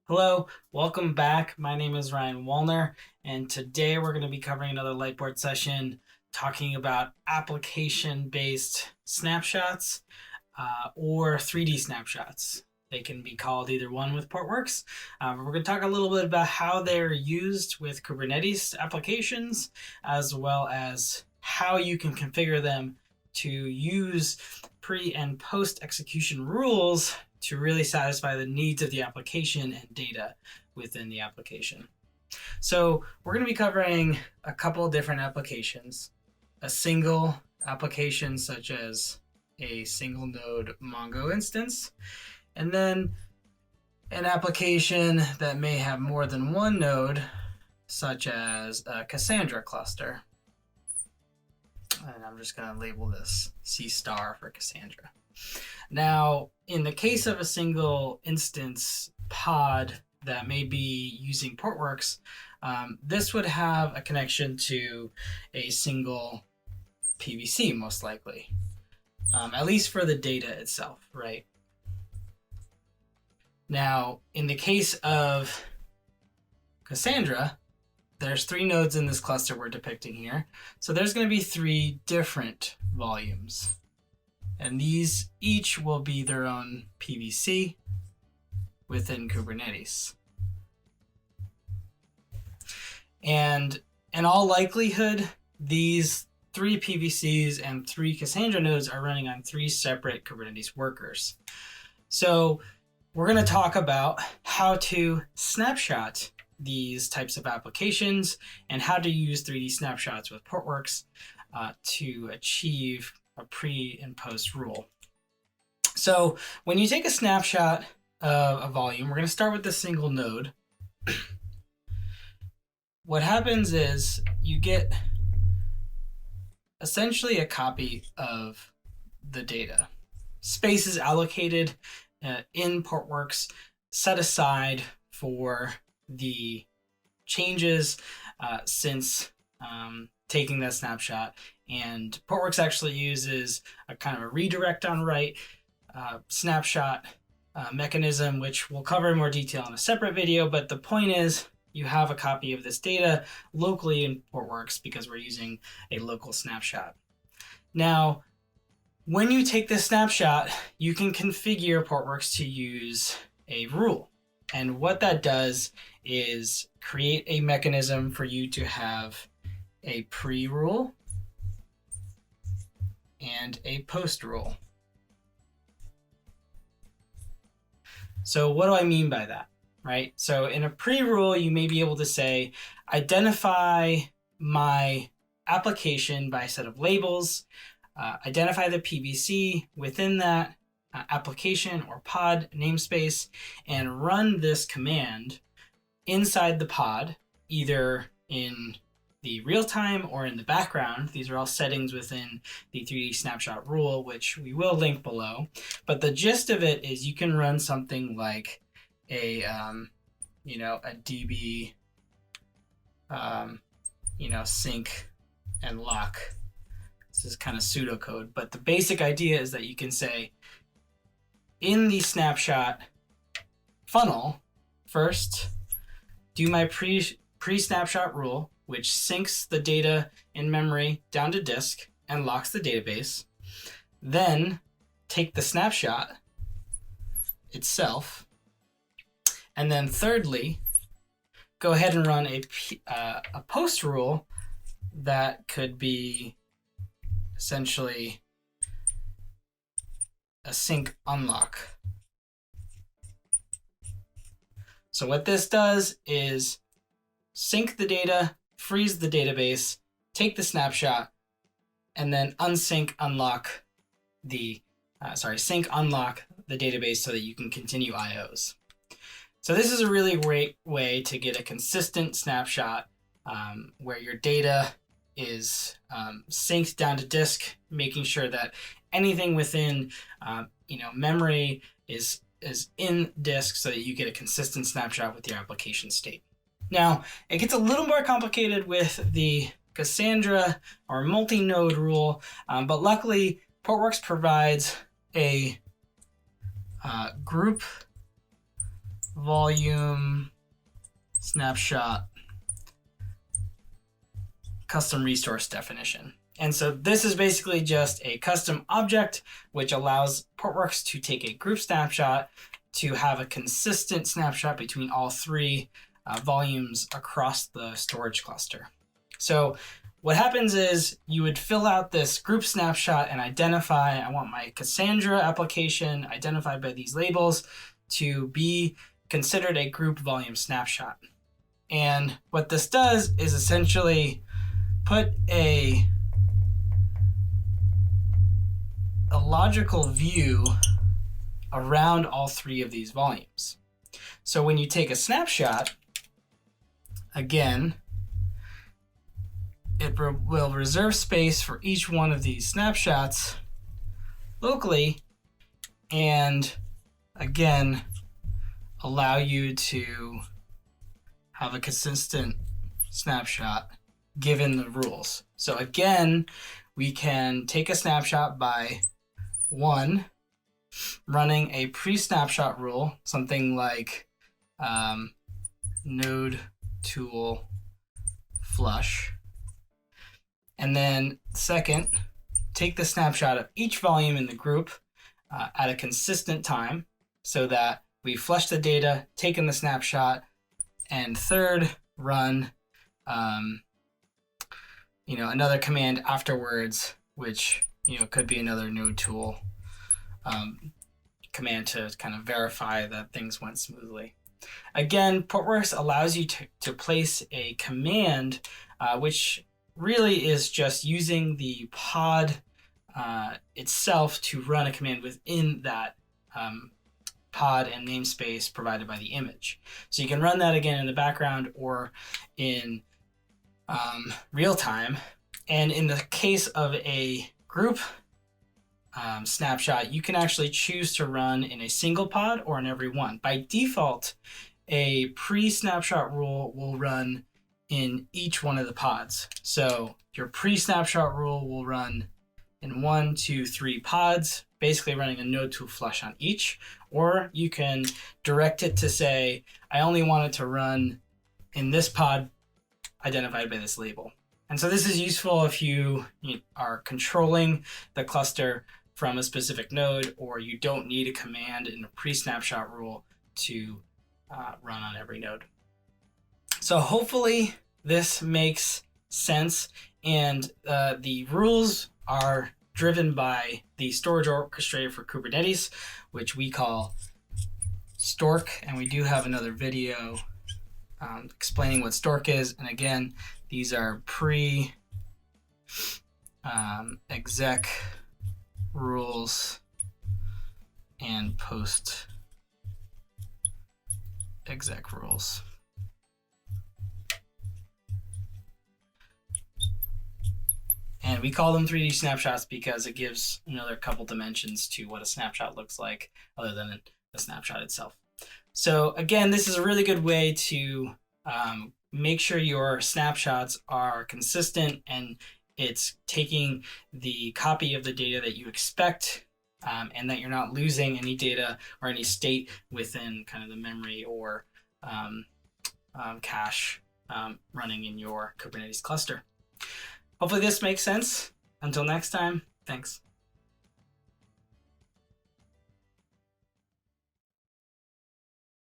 Hello, welcome back. My name is Ryan Wallner, and today we're going to be covering another Lightboard session talking about application-based snapshots or 3D snapshots. They can be called either one with Portworx. We're going to talk a little bit about how they're used with Kubernetes applications, as well as how you can configure them to use pre and post execution rules to really satisfy the needs of the application and data within the application. So we're going to be covering a couple of different applications. A single application such as a single node Mongo instance, and then an application that may have more than one node, such as a Cassandra cluster. And I'm just going to label this C star for Cassandra. Now, in the case of a single instance pod that may be using Portworx, this would have a connection to a single PVC, most likely, at least for the data itself, right? Now, in the case of Cassandra, there's 3 nodes in this cluster we're depicting here. So there's going to be 3 different volumes. And these each will be their own PVC within Kubernetes. And in all likelihood, these 3 PVCs and 3 Cassandra nodes are running on 3 separate Kubernetes workers. So we're going to talk about how to snapshot these types of applications and how to use 3D snapshots with Portworx to achieve a pre and post rule. So when you take a snapshot of a volume, we're going to start with the single node. What happens is you get essentially a copy of the data. Space is allocated in Portworx, set aside for the changes since taking that snapshot. And Portworx actually uses a kind of a redirect on write snapshot mechanism, which we'll cover in more detail in a separate video. But the point is, you have a copy of this data locally in Portworx because we're using a local snapshot. Now, when you take this snapshot, you can configure Portworx to use a rule. And what that does is create a mechanism for you to have a pre-rule and a post rule. So what do I mean by that, right? So in a pre-rule, you may be able to say, identify my application by a set of labels, identify the PVC within that application or pod namespace, and run this command inside the pod, either in the real time or in the background. These are all settings within the 3D snapshot rule, which we will link below. But the gist of it is you can run something like a DB, sync and lock. This is kind of pseudocode, but the basic idea is that you can say, in the snapshot funnel, first, do my pre-snapshot rule, which syncs the data in memory down to disk and locks the database. Then take the snapshot itself. And then thirdly, go ahead and run a post rule that could be essentially a sync unlock. So what this does is sync the data, freeze the database, take the snapshot, and then sync unlock the database so that you can continue IOs. So this is a really great way to get a consistent snapshot where your data is synced down to disk, making sure that anything within memory is in disk so that you get a consistent snapshot with your application state. Now, it gets a little more complicated with the Cassandra or multi-node rule, but luckily Portworx provides a group volume snapshot custom resource definition. And so this is basically just a custom object which allows Portworx to take a group snapshot to have a consistent snapshot between all three volumes across the storage cluster. So what happens is you would fill out this group snapshot and identify, I want my Cassandra application identified by these labels to be considered a group volume snapshot. And what this does is essentially put a logical view around all three of these volumes. So when you take a snapshot, again, it will reserve space for each one of these snapshots locally, and again, allow you to have a consistent snapshot given the rules. So again, we can take a snapshot by one, running a pre-snapshot rule, something like node tool flush. And then second, take the snapshot of each volume in the group at a consistent time so that we flush the data, taken the snapshot, and third, run another command afterwards, which could be another node tool command to kind of verify that things went smoothly. Again, Portworx allows you to place a command, which really is just using the pod itself to run a command within that pod and namespace provided by the image. So you can run that again in the background or in real time. And in the case of a group snapshot, you can actually choose to run in a single pod or in every one. By default, a pre-snapshot rule will run in each one of the pods. So your pre-snapshot rule will run in 1, 2, 3 pods, basically running a node tool flush on each. Or you can direct it to say, I only want it to run in this pod identified by this label. And so this is useful if you are controlling the cluster from a specific node, or you don't need a command in a pre-snapshot rule to run on every node. So hopefully this makes sense, and the rules are driven by the storage orchestrator for Kubernetes, which we call Stork, and we do have another video explaining what Stork is. And again, these are pre-exec rules and post-exec rules. And we call them 3D snapshots because it gives another couple dimensions to what a snapshot looks like other than the snapshot itself. So again, this is a really good way to make sure your snapshots are consistent and it's taking the copy of the data that you expect and that you're not losing any data or any state within kind of the memory or cache running in your Kubernetes cluster. Hopefully this makes sense. Until next time, thanks.